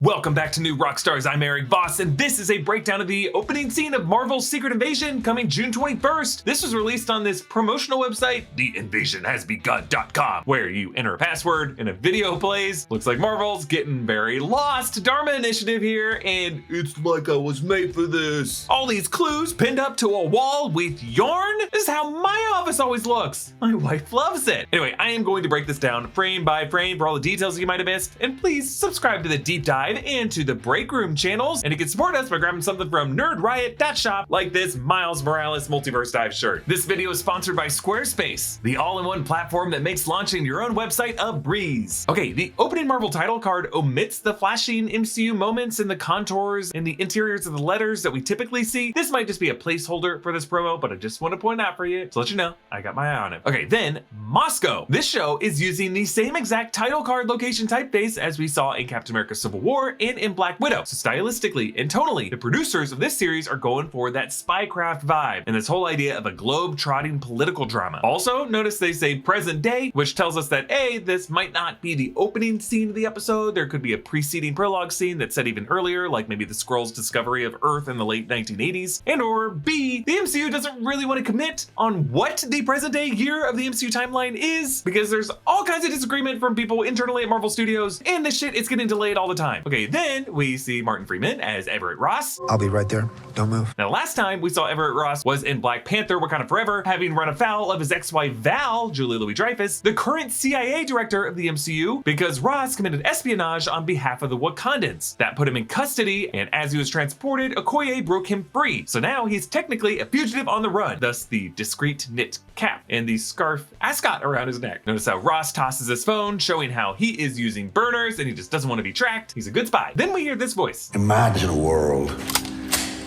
Welcome back to New Rockstars. I'm Erik, Voss, and this is a breakdown of the opening scene of Marvel's Secret Invasion coming June 21st. This was released on this promotional website, theinvasionhasbegun.com, where you enter a password and a video plays. Looks like Marvel's getting very lost. Dharma Initiative here, and it's like I was made for this. All these clues pinned up to a wall with yarn. This is how my office always looks. My wife loves it. Anyway, I am going to break this down frame by frame for all the details you might have missed, and please subscribe to the deep dive and to the break room channels, and you can support us by grabbing something from nerdriot.shop like this Miles Morales Multiverse Dive shirt. This video is sponsored by Squarespace, the all-in-one platform that makes launching your own website a breeze. Okay, the opening Marvel title card omits the flashing MCU moments and the contours and the interiors of the letters that we typically see. This might just be a placeholder for this promo, but I just want to point out for you to let you know I got my eye on it. Okay, then Moscow. This show is using the same exact title card location typeface as we saw in Captain America Civil War and in Black Widow. So stylistically and tonally, the producers of this series are going for that spycraft vibe and this whole idea of a globe-trotting political drama. Also, notice they say present day, which tells us that A, this might not be the opening scene of the episode. There could be a preceding prologue scene that's set even earlier, like maybe the Skrulls' discovery of Earth in the late 1980s. And or B, the MCU doesn't really want to commit on what the present day year of the MCU timeline is, because there's all kinds of disagreement from people internally at Marvel Studios, and this shit is getting delayed all the time. Okay, then we see Martin Freeman as Everett Ross. I'll be right there. Don't move. Now, last time we saw Everett Ross was in Black Panther: Wakanda Forever, having run afoul of his ex-wife Val, Julie Louis-Dreyfus, the current CIA director of the MCU, because Ross committed espionage on behalf of the Wakandans. That put him in custody, and as he was transported, Okoye broke him free. So now he's technically a fugitive on the run, thus the discreet knit cap and the scarf ascot around his neck. Notice how Ross tosses his phone, showing how he is using burners and he just doesn't want to be tracked. He's a good spy. Then we hear this voice. Imagine a world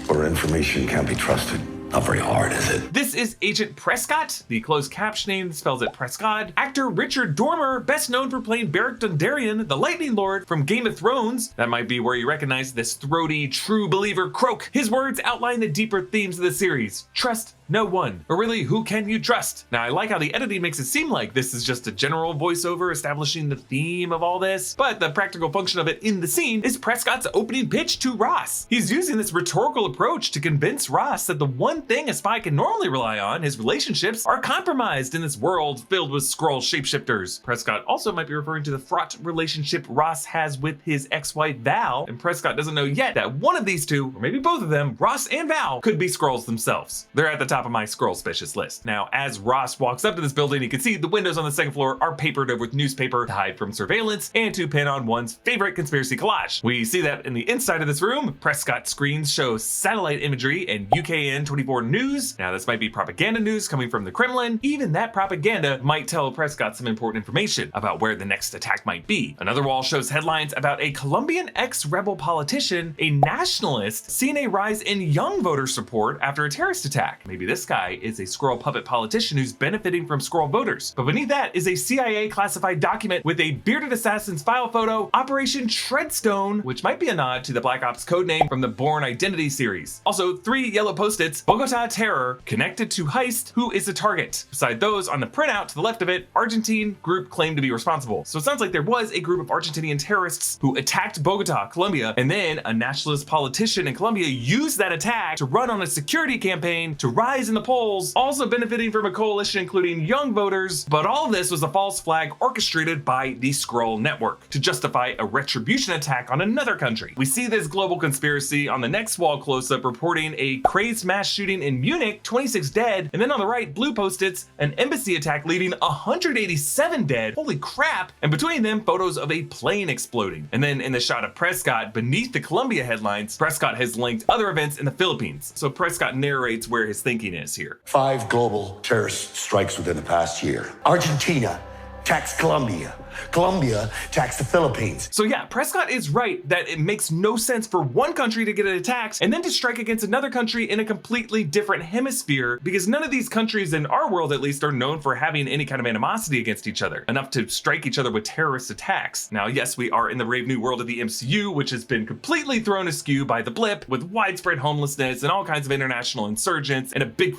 where information can't be trusted. Not very hard, is it? This is Agent Prescott. The closed captioning spells it Prescott. Actor Richard Dormer, best known for playing Barrick Dondarrion, the Lightning Lord from Game of Thrones. That might be where you recognize this throaty, true believer croak. His words outline the deeper themes of the series. Trust no one. Or really, who can you trust? Now, I like how the editing makes it seem like this is just a general voiceover establishing the theme of all this, but the practical function of it in the scene is Prescott's opening pitch to Ross. He's using this rhetorical approach to convince Ross that the one thing a spy can normally rely on, his relationships, are compromised in this world filled with Skrull shapeshifters. Prescott also might be referring to the fraught relationship Ross has with his ex-wife Val, and Prescott doesn't know yet that one of these two, or maybe both of them, Ross and Val, could be Skrulls themselves. They're at the top of my Skrull suspicious list. Now, as Ross walks up to this building, you can see the windows on the second floor are papered over with newspaper to hide from surveillance and to pin on one's favorite conspiracy collage. We see that in the inside of this room, Prescott screens show satellite imagery and UKN 24 news. Now, this might be propaganda news coming from the Kremlin. Even that propaganda might tell Prescott some important information about where the next attack might be. Another wall shows headlines about a Colombian ex-rebel politician, a nationalist, seeing a rise in young voter support after a terrorist attack. Maybe this guy is a Skrull puppet politician who's benefiting from Skrull voters. But beneath that is a CIA classified document with a bearded assassin's file photo, Operation Treadstone, which might be a nod to the Black Ops codename from the Bourne Identity series. Also, 3 yellow post-its, Bogota Terror, connected to heist, who is the target? Beside those, on the printout to the left of it, Argentine group claimed to be responsible. So it sounds like there was a group of Argentinian terrorists who attacked Bogota, Colombia, and then a nationalist politician in Colombia used that attack to run on a security campaign to rise in the polls, also benefiting from a coalition including young voters. But all of this was a false flag orchestrated by the Skrull network to justify a retribution attack on another country. We see this global conspiracy on the next wall close-up reporting a crazed mass shooting in Munich, 26 dead, and then on the right, blue post-its, an embassy attack leaving 187 dead. Holy crap! And between them, photos of a plane exploding. And then in the shot of Prescott, beneath the Colombia headlines, Prescott has linked other events in the Philippines. So Prescott narrates where his thinking is here. 5 global terrorist strikes within the past year. Argentina taxed Colombia. Colombia taxed the Philippines. So yeah, Prescott is right that it makes no sense for one country to get attacked and then to strike against another country in a completely different hemisphere, because none of these countries, in our world at least, are known for having any kind of animosity against each other, enough to strike each other with terrorist attacks. Now, yes, we are in the brave new world of the MCU, which has been completely thrown askew by the blip, with widespread homelessness and all kinds of international insurgents and a big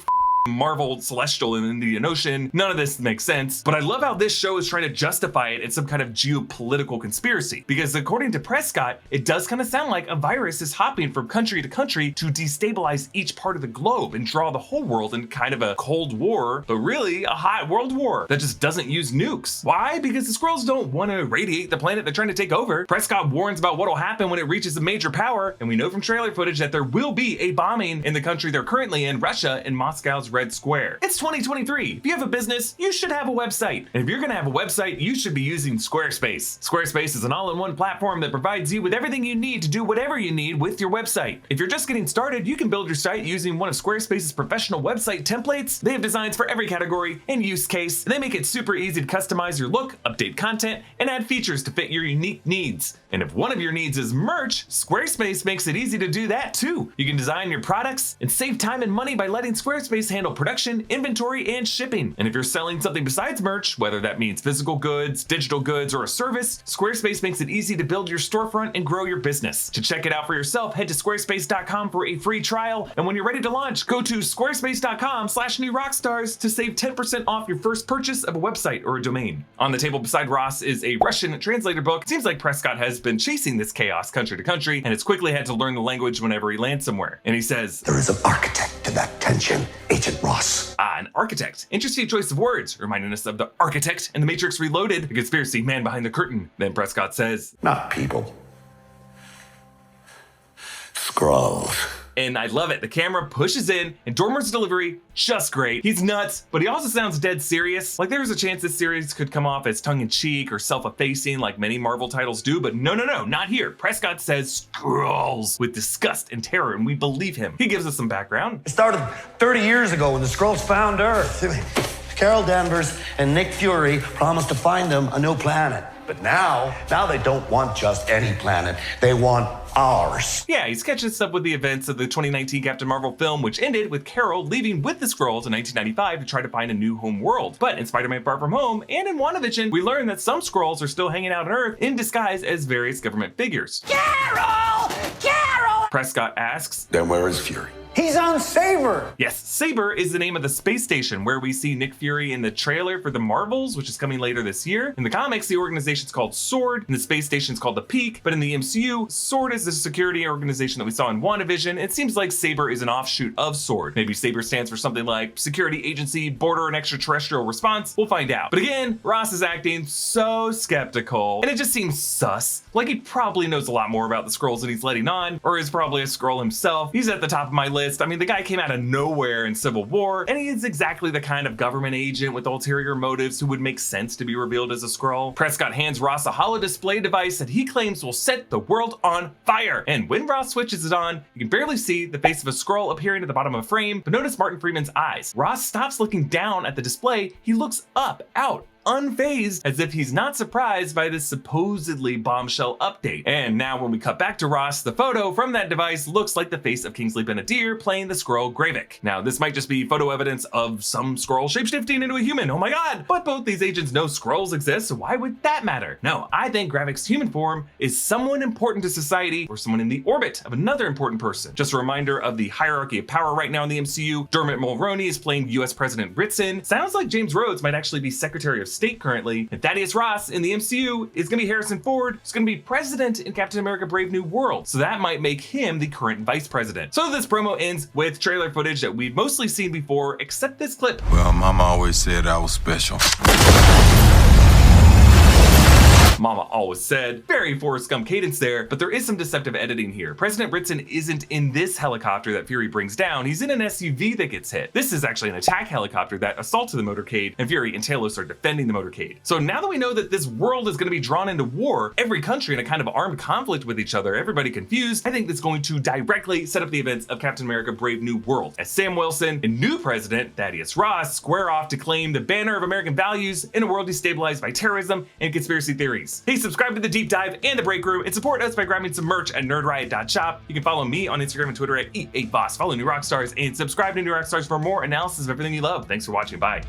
Marvel celestial in the Indian Ocean. None of this makes sense, but I love how this show is trying to justify it in some kind of geopolitical conspiracy, because according to Prescott, it does kind of sound like a virus is hopping from country to country to destabilize each part of the globe and draw the whole world in kind of a Cold War, but really a hot world war that just doesn't use nukes. Why? Because the Skrulls don't want to irradiate the planet they're trying to take over. Prescott warns about what'll happen when it reaches a major power, and we know from trailer footage that there will be a bombing in the country they're currently in, Russia, in Moscow's Red Square. It's 2023. If you have a business, you should have a website. And if you're gonna have a website, you should be using Squarespace. Squarespace is an all-in-one platform that provides you with everything you need to do whatever you need with your website. If you're just getting started, you can build your site using one of Squarespace's professional website templates. They have designs for every category and use case, and they make it super easy to customize your look, update content, and add features to fit your unique needs. And if one of your needs is merch, Squarespace makes it easy to do that too. You can design your products and save time and money by letting Squarespace handle production, inventory, and shipping. And if you're selling something besides merch, whether that means physical goods, digital goods, or a service, Squarespace makes it easy to build your storefront and grow your business. To check it out for yourself, head to squarespace.com for a free trial. And when you're ready to launch, go to squarespace.com/newrockstars to save 10% off your first purchase of a website or a domain. On the table beside Ross is a Russian translator book. It seems like Prescott has been chasing this chaos country to country and has quickly had to learn the language whenever he lands somewhere. And he says, There is an architect to that tension, Agent Ross. Ah, an architect. Interesting choice of words, reminding us of the architect in The Matrix Reloaded, the conspiracy man behind the curtain. Then Prescott says, Not people. Skrulls. And I love it. The camera pushes in, and Dormer's delivery, just great. He's nuts, but he also sounds dead serious. Like there's a chance this series could come off as tongue-in-cheek or self-effacing like many Marvel titles do, but no, not here. Prescott says Skrulls with disgust and terror, and we believe him. He gives us some background. It started 30 years ago when the Skrulls found Earth. Carol Danvers and Nick Fury promised to find them a new planet. But now they don't want just any planet. They want ours. Yeah, he's catching us up with the events of the 2019 Captain Marvel film, which ended with Carol leaving with the Skrulls in 1995 to try to find a new home world. But in Spider-Man Far From Home and in WandaVision, we learn that some Skrulls are still hanging out on Earth in disguise as various government figures. Carol! Carol! Prescott asks, Then where is Fury? He's on Saber! Yes, Saber is the name of the space station where we see Nick Fury in the trailer for The Marvels, which is coming later this year. In the comics, the organization's called SWORD, and the space station's called the Peak, but in the MCU, SWORD is the security organization that we saw in WandaVision. It seems like Saber is an offshoot of SWORD. Maybe Saber stands for something like Security Agency, Border and Extraterrestrial Response. We'll find out. But again, Ross is acting so skeptical, and it just seems sus. Like he probably knows a lot more about the Skrulls than he's letting on, or is probably a Skrull himself. He's at the top of my list. I mean, the guy came out of nowhere in Civil War, and he is exactly the kind of government agent with ulterior motives who would make sense to be revealed as a Skrull. Prescott hands Ross a holo-display device that he claims will set the world on fire. And when Ross switches it on, you can barely see the face of a Skrull appearing at the bottom of a frame, but notice Martin Freeman's eyes. Ross stops looking down at the display. He looks up, out, unfazed, as if he's not surprised by this supposedly bombshell update. And now when we cut back to Ross, the photo from that device looks like the face of Kingsley Ben-Adir playing the Skrull Gravik. Now this might just be photo evidence of some Skrull shapeshifting into a human, oh my god! But both these agents know Skrulls exist, so why would that matter? No, I think Gravik's human form is someone important to society or someone in the orbit of another important person. Just a reminder of the hierarchy of power right now in the MCU. Dermot Mulroney is playing US President Ritson. Sounds like James Rhodes might actually be Secretary of State currently, and Thaddeus Ross in the MCU is gonna be Harrison Ford, who's gonna be president in Captain America Brave New World. So that might make him the current vice president. So this promo ends with trailer footage that we've mostly seen before, except this clip. Well, Mama always said I was special. Mama always said. Very Forrest Gump cadence there, but there is some deceptive editing here. President Ritson isn't in this helicopter that Fury brings down. He's in an SUV that gets hit. This is actually an attack helicopter that assaulted the motorcade, and Fury and Talos are defending the motorcade. So now that we know that this world is going to be drawn into war, every country in a kind of armed conflict with each other, everybody confused, I think that's going to directly set up the events of Captain America Brave New World, as Sam Wilson and new president Thaddeus Ross square off to claim the banner of American values in a world destabilized by terrorism and conspiracy theories. Hey, subscribe to the Deep Dive and the Break Room and support us by grabbing some merch at nerdriot.shop. You can follow me on Instagram and Twitter at Eat8Voss. Follow New Rockstars and subscribe to New Rockstars for more analysis of everything you love. Thanks for watching. Bye.